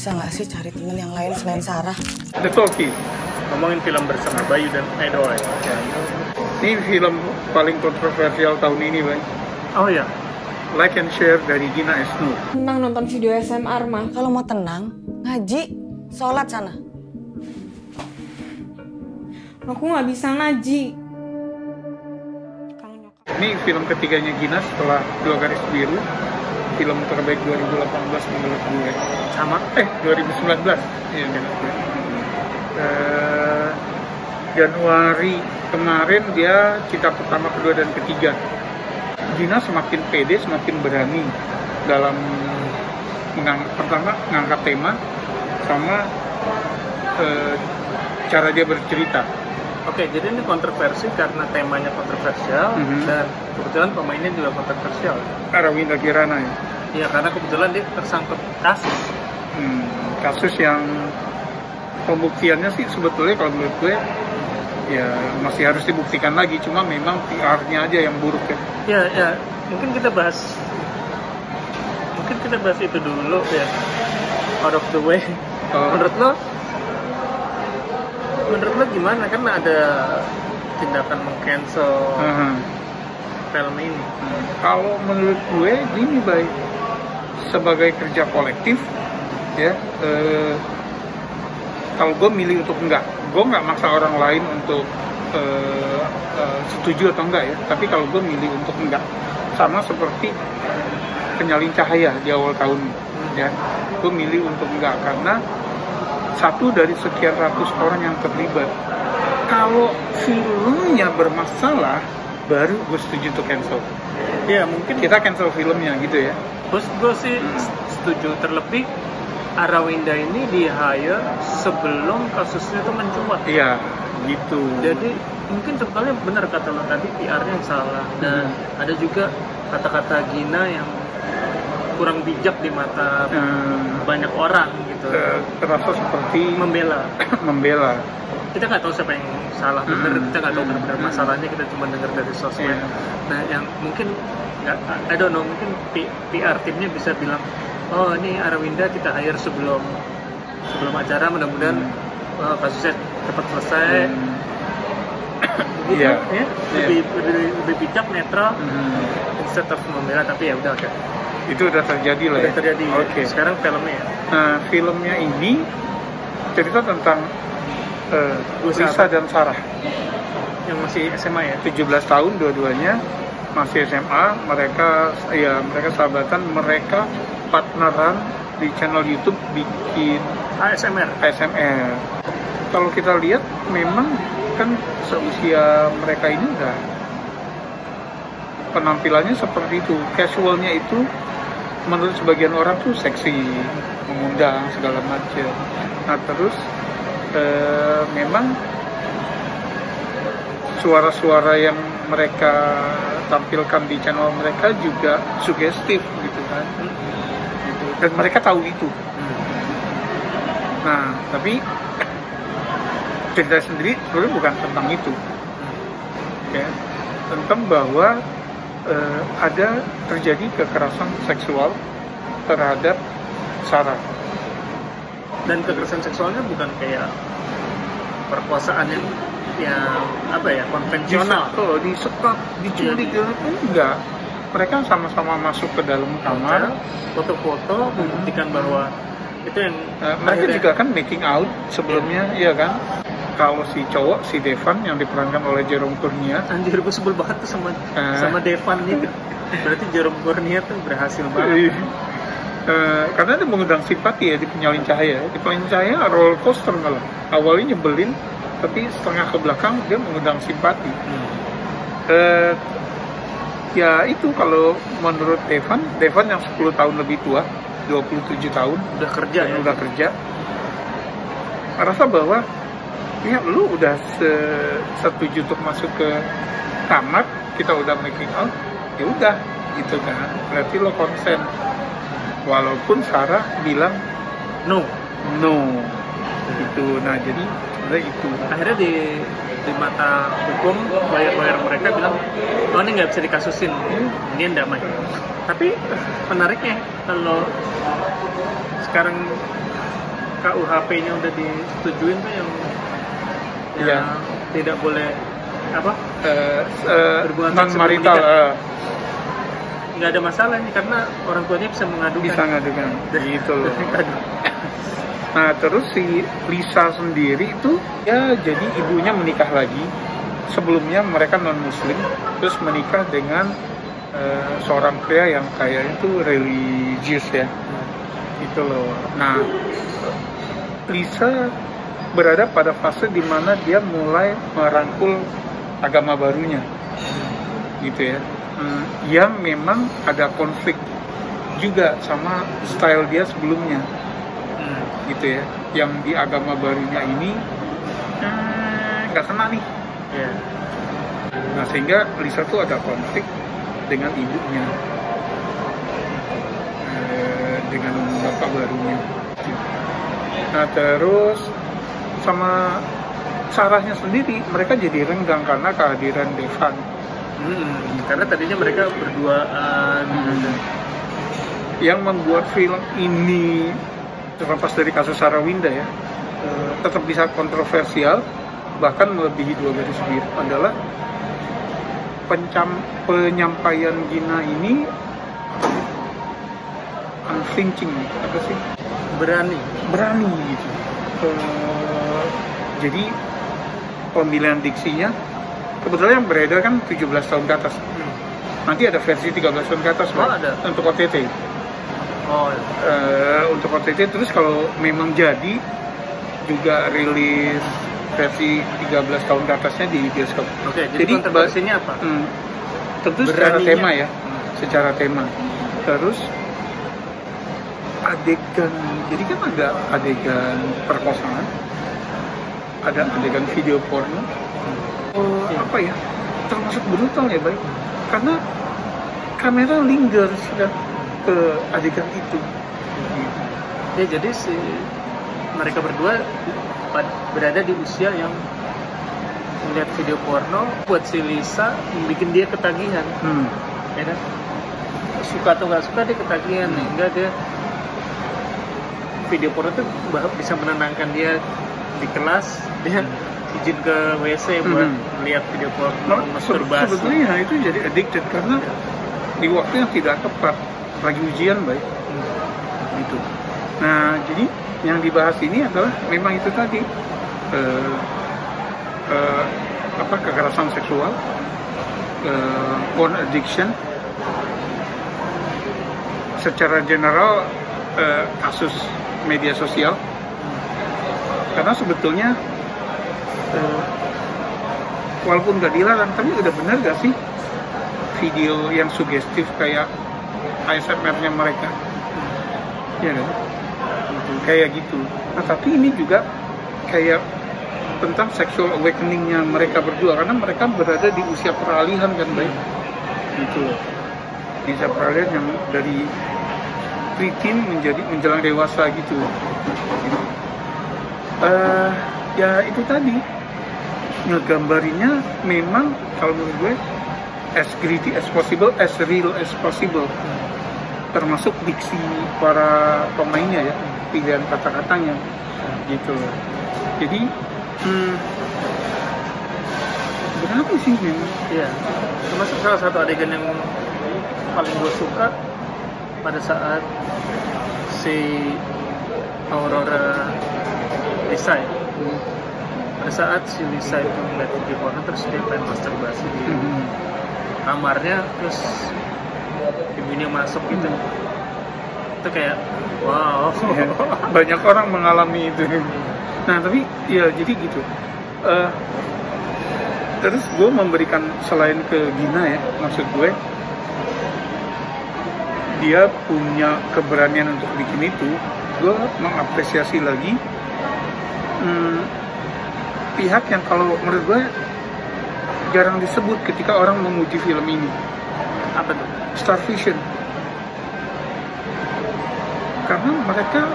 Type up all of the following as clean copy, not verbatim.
Bisa nggak sih cari temen yang lain selain Sarah? The Talkies. Ngomongin film bersama Bayu dan Edoy. Ini film paling kontroversial tahun ini, Bay. Oh ya. Like and share dari Gina Esnu. Tenang nonton video SMR mah. Kalau mau tenang, ngaji, sholat sana. Aku nggak bisa ngaji. Ini film ketiganya Gina setelah Dua Garis Biru. Film terbaik 2018 menurut gue. Sama? 2019. Iya, Januari kemarin dia Cinta Pertama, Kedua, dan Ketiga. Gina semakin pede, semakin berani dalam mengangkat tema sama cara dia bercerita. Oke, jadi ini kontroversi karena temanya kontroversial dan kebetulan pemainnya juga kontroversial. Arawinda Kirana ya? Iya, karena kebetulan dia tersangkut kasus. Kasus yang pembuktiannya sih sebetulnya kalau menurut gue ya masih harus dibuktikan lagi, cuma memang PR-nya aja yang buruk ya. Ya, mungkin kita bahas itu dulu ya. Out of the way. Menurut lo gimana? Kan ada tindakan meng-cancel film ini. Kalau menurut gue gini, Bay, sebagai kerja kolektif ya, kalau gue milih untuk gue nggak maksa orang lain untuk setuju atau enggak ya, tapi kalau gue milih untuk enggak, sama seperti Penyalin Cahaya di awal tahun ya, gue milih untuk enggak karena satu dari sekian ratus orang yang terlibat. Kalau filmnya bermasalah, baru gue setuju untuk cancel. Ya mungkin kita cancel filmnya gitu ya. Gue sih setuju, terlebih Arawinda ini di-hire sebelum kasusnya itu mencuat. Iya, gitu. Jadi mungkin sebetulnya benar kata lo tadi, PR-nya yang salah. Dan ada juga kata-kata Gina yang kurang bijak di mata banyak orang gitu. Terasa seperti membela. Kita nggak tahu siapa yang salah benar, kita nggak tahu benar-benar masalahnya, kita cuma dengar dari sosmed. Nah, yang mungkin I don't know, mungkin PR timnya bisa bilang, oh ini Arawinda kita hire sebelum acara, mudah-mudahan kasusnya cepat selesai. Gitu, ya? Lebih bijak, netral, instead of membela, tapi ya udah oke. Itu udah terjadi lah ya? Udah terjadi. Okay. Sekarang filmnya ya? Nah, filmnya ini cerita tentang Lisa dan Sarah yang masih SMA ya? 17 tahun dua-duanya, masih SMA. Mereka sahabatan, mereka partneran di channel YouTube bikin ASMR. Kalau kita lihat memang kan seusia mereka ini udah penampilannya seperti itu, casualnya itu menurut sebagian orang tuh seksi, mengundang segala macam. Nah terus memang suara-suara yang mereka tampilkan di channel mereka juga sugestif gitu kan, dan mereka tahu itu. Nah tapi cerita sendiri sebenarnya bukan tentang itu ya, tentang bahwa ada terjadi kekerasan seksual terhadap Sarah. Dan kekerasan seksualnya bukan kayak perkosaan yang apa ya, konvensional. Disekap, diculik, enggak. Mereka sama-sama masuk ke dalam kamar, foto-foto membuktikan bahwa itu yang mereka juga kan making out sebelumnya, iya kan? Kalau si cowok, si Devan yang diperankan oleh Jerome Kurnia, anjir gue sebel banget tuh sama Devan itu. Berarti Jerome Kurnia tuh berhasil banget. Karena dia mengundang simpati ya di Penyalin Cahaya. Di Penyalin Cahaya roller coaster malah. Awalnya nyebelin, tapi setengah ke belakang dia mengundang simpati. Ya itu kalau menurut Devan yang 10 tahun lebih tua, 27 tahun udah kerja ya? Udah kerja, merasa bahwa ya lu udah setuju untuk masuk ke kamar, kita udah making out, ya udah gitu kan, berarti lo konsen. Walaupun Sarah bilang no gitu. Nah jadi itu akhirnya di mata hukum lawyer mereka bilang, oh ini nggak bisa dikasusin, ini damai. Tapi menariknya kalau sekarang KUHP-nya udah disetujuin tuh yang Iya. tidak boleh apa berhubungan non seks marital sebelum nggak ada masalah nih karena orang tuanya bisa mengadukan. bisa ngadukan gitu loh. Nah terus si Lisa sendiri itu ya jadi ibunya menikah lagi. Sebelumnya mereka non muslim, terus menikah dengan seorang pria yang kayak itu religius ya, gitu loh. Nah Lisa berada pada fase di mana dia mulai merangkul agama barunya, gitu ya. Yang memang ada konflik juga sama style dia sebelumnya, gitu ya. Yang di agama barunya ini nggak kena nih. Yeah. Nah sehingga Lisa tuh ada konflik dengan ibunya, dengan bapak barunya. Nah terus sama Sarahnya sendiri mereka jadi renggang karena kehadiran Devan. Karena tadinya mereka berduaan. Yang membuat film ini terlepas dari kasus Sarah Winda ya, tetap bisa kontroversial bahkan melebihi 2 garis biru adalah penyampaian Gina ini unflinching, apa sih? Berani gitu. Jadi pemilihan diksinya kebetulan yang beredar kan 17 tahun ke atas. Nanti ada versi 13 tahun ke atas ada untuk OTT. Untuk OTT terus kalau memang jadi juga rilis versi 13 tahun ke atasnya di bioskop. Oke, jadi kontroversinya apa? Tentu secara tema ya, secara tema. Terus adegan, jadi kan ada adegan perkosaan, ada adegan video porno. Apa ya? Termasuk brutal ya, baik. Karena kamera linger sudah ke adegan itu. Ya jadi mereka berdua berada di usia yang melihat video porno buat si Lisa bikin dia ketagihan, ya kan? Suka atau nggak suka dia ketagihan, hingga dia video porno itu bisa menenangkan dia di kelas, dia izin ke WC buat melihat video porno, masturbasi. Sebetulnya itu jadi addicted karena di waktu yang tidak tepat, lagi ujian baik, gitu. Nah jadi yang dibahas ini adalah memang itu tadi kekerasan seksual, porn addiction, secara general kasus media sosial. Karena sebetulnya walaupun nggak dilarang, tapi udah benar gak sih video yang sugestif kayak ASMR-nya mereka, ya kan? Kayak gitu. Nah tapi ini juga kayak tentang sexual awakening-nya mereka berdua, karena mereka berada di usia peralihan kan baik, gitu. Di usia peralihan yang dari preteen menjadi menjelang dewasa gitu. Ya itu tadi ngegambarinya memang kalau menurut gue as gritty as possible, as real as possible, termasuk diksi para pemainnya ya, pilihan kata-katanya gitu. Jadi berapa sih memang? Iya, termasuk salah satu adegan yang paling gue suka pada saat si Aurora Lisa ya. Pada saat si Lisa itu ngeliat video porno terus dia pengen masturbasi di kamarnya, terus ibunya masuk gitu. Itu kayak wow. Ya, banyak orang mengalami itu. Nah tapi ya jadi gitu. Terus gue memberikan selain ke Gina ya, maksud gue dia punya keberanian untuk bikin itu. Gue mengapresiasi lagi pihak yang kalau menurut gue jarang disebut ketika orang memuji film ini. Apa tuh? Star Vision. Karena mereka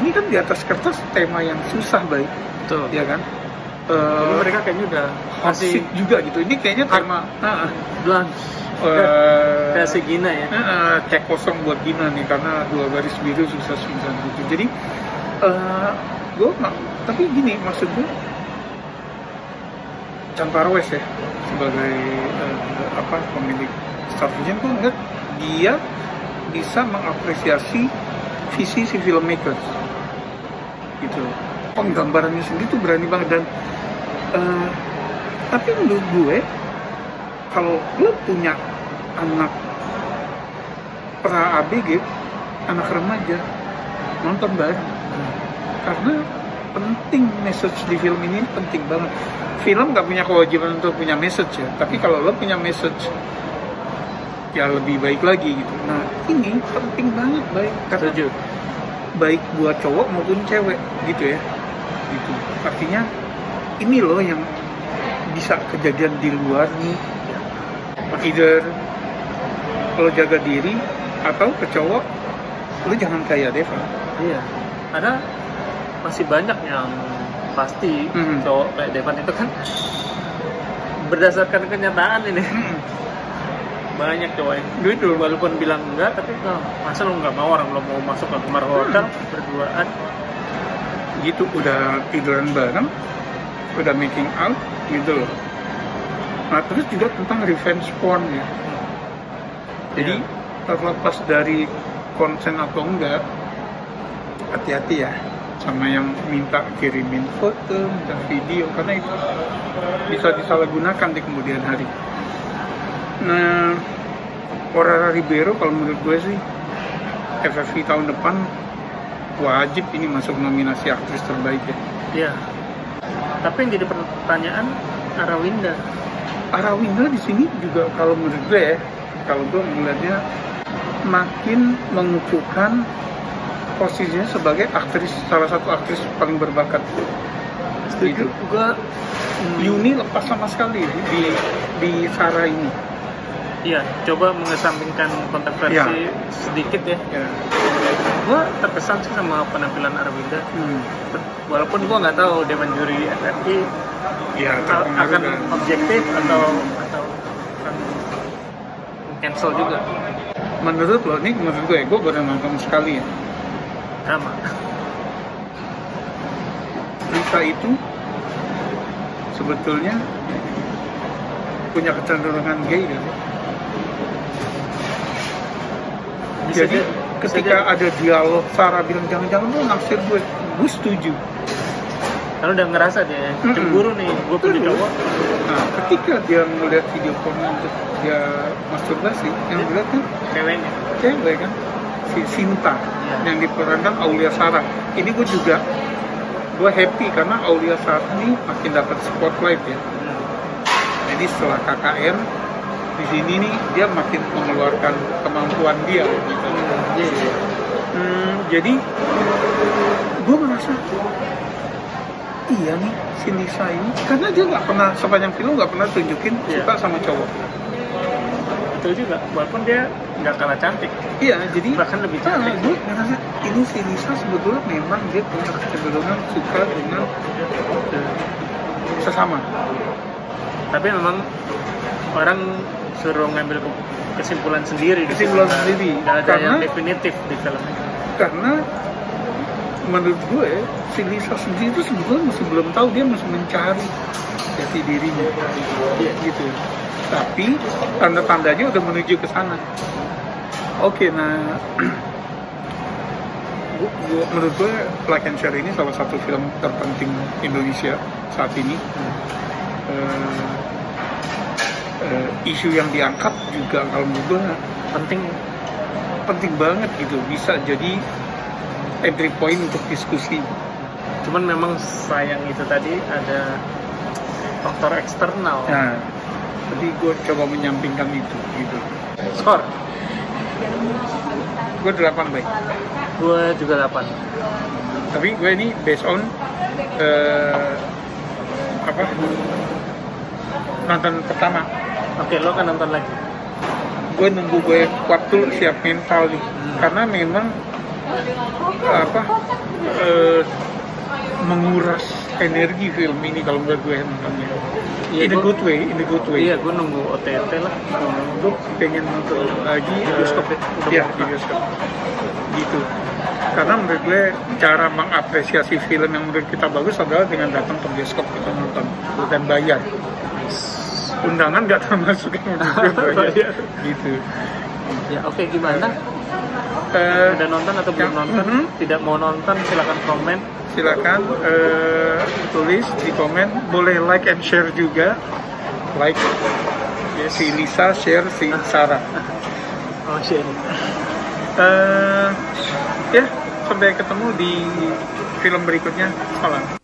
ini kan di atas kertas tema yang susah baik, Betul. ya kan? Jadi mereka kayaknya udah masih Asik juga gitu. Ini kayaknya tema blank. Kayak si Gina ya. cek kosong buat Gina nih karena 2 garis biru susah gitu. Jadi gue tapi gini maksud gue Chan Parwes ya sebagai pemilik Star Vision, gue ngeliat dia bisa mengapresiasi visi si filmmakers gitu. Penggambarannya sendiri tuh berani banget dan tapi menurut gue kalau lo punya anak pra ABG, anak remaja, nonton bareng karena penting message di film ini, penting banget. Film nggak punya kewajiban untuk punya message ya, tapi kalau lo punya message ya lebih baik lagi gitu. Nah ini penting banget, karena baik buat cowok maupun cewek gitu ya, gitu. Artinya ini loh yang bisa kejadian di luar nih, either lo jaga diri atau ke cowok lo jangan kayak Deva. Iya, ada masih banyak yang pasti cowok kayak Devan itu kan berdasarkan kenyataan ini. Banyak cowok yang Gitu. walaupun bilang enggak, tapi masa lo nggak mau orang lo mau masuk ke kamar hotel berduaan Gitu, udah tiduran bareng, udah making out gitu loh. Nah terus juga tentang revenge porn ya. Jadi terlepas dari konsen atau enggak, hati-hati ya sama yang minta kirimin foto, minta video, karena itu bisa disalahgunakan di kemudian hari. Nah, Aurora Ribeiro kalau menurut gue sih FFI tahun depan wajib ini masuk nominasi aktris terbaik ya. Iya. Tapi yang jadi pertanyaan Arawinda. Arawinda di sini juga kalau menurut gue ya, kalau gue melihatnya makin mengukuhkan posisinya sebagai aktris, salah satu aktris paling berbakat. Setuju. Gitu. Gue Yuni lepas sama sekali di Sarah ini. iya, coba mengesampingkan kontroversi sedikit ya. Ya. Gue terkesan sih sama penampilan Arawinda. Walaupun gue nggak tahu Dewan Juri FFI Ya, akan objektif atau akan cancel juga. menurut lo nih, menurut gue baru nonton sekali ya. Sama. Lisa itu sebetulnya punya kecenderungan gay kan? Jadi ketika ada dialog Sarah bilang jangan-jangan lo naksir gue setuju. Karena udah ngerasa dia cemburu nih, gue punya cowok. Nah, ketika dia melihat video porno untuk dia masturbasi, yang dilihat kan Ceweknya. cewek kan, si Sinta yang diperankan Aulia Sarah. Ini gue happy karena Aulia Sarah ini makin dapat spotlight ya. Jadi setelah KKN di sini nih dia makin mengeluarkan kemampuan dia gitu. Jadi gue merasa iya nih si Lisa ini karena dia nggak pernah sepanjang film nggak pernah tunjukin suka sama cowok. Betul juga, walaupun dia nggak kalah cantik. Iya, jadi bahkan lebih cantik. Gue merasa ini si Lisa sebetulnya memang dia punya kecenderungan suka dengan sesama. Tapi memang orang suruh ngambil kesimpulan sendiri. Kesimpulan sendiri. Nggak ada Karena- yang definitif di film ini. Karena menurut gue si Lisa sendiri itu sebetulnya masih belum tahu, dia masih mencari jati dirinya gitu. Tapi tanda-tandanya udah menuju ke sana. Oke, nah menurut gue Like and Share ini salah satu film terpenting Indonesia saat ini. Isu yang diangkat juga kalau menurut gue penting banget gitu, bisa jadi entry point untuk diskusi. Cuman memang sayang itu tadi ada faktor eksternal. Nah, jadi gue coba menyampingkan itu gitu. Skor? Gue 8 baik. Gue juga 8. Tapi gue ini based on nonton pertama. Oke, lo kan nonton lagi. Gue nunggu gue kuat dulu, siap mental nih. Karena memang menguras energi film ini kalau menurut gue nontonnya. Iya, In a good way, in a good way. Iya, gue nunggu OTT lah. Gue pengen nonton lagi Di bioskop ya? Udah Iya, mau di bioskop. Gitu. Karena menurut gue cara mengapresiasi film yang menurut kita bagus adalah dengan datang ke bioskop kita nonton dan bayar. Undangan nggak termasuk yang menurut gue bayar. Gitu. Ya oke, gimana? Eh, Udah nonton atau belum nonton? Tidak mau nonton, silakan komen. Silakan tulis di komen, boleh like and share juga. Like si Lisa, share si Sarah. Oh shit. Ya, sampai ketemu di film berikutnya. Salam.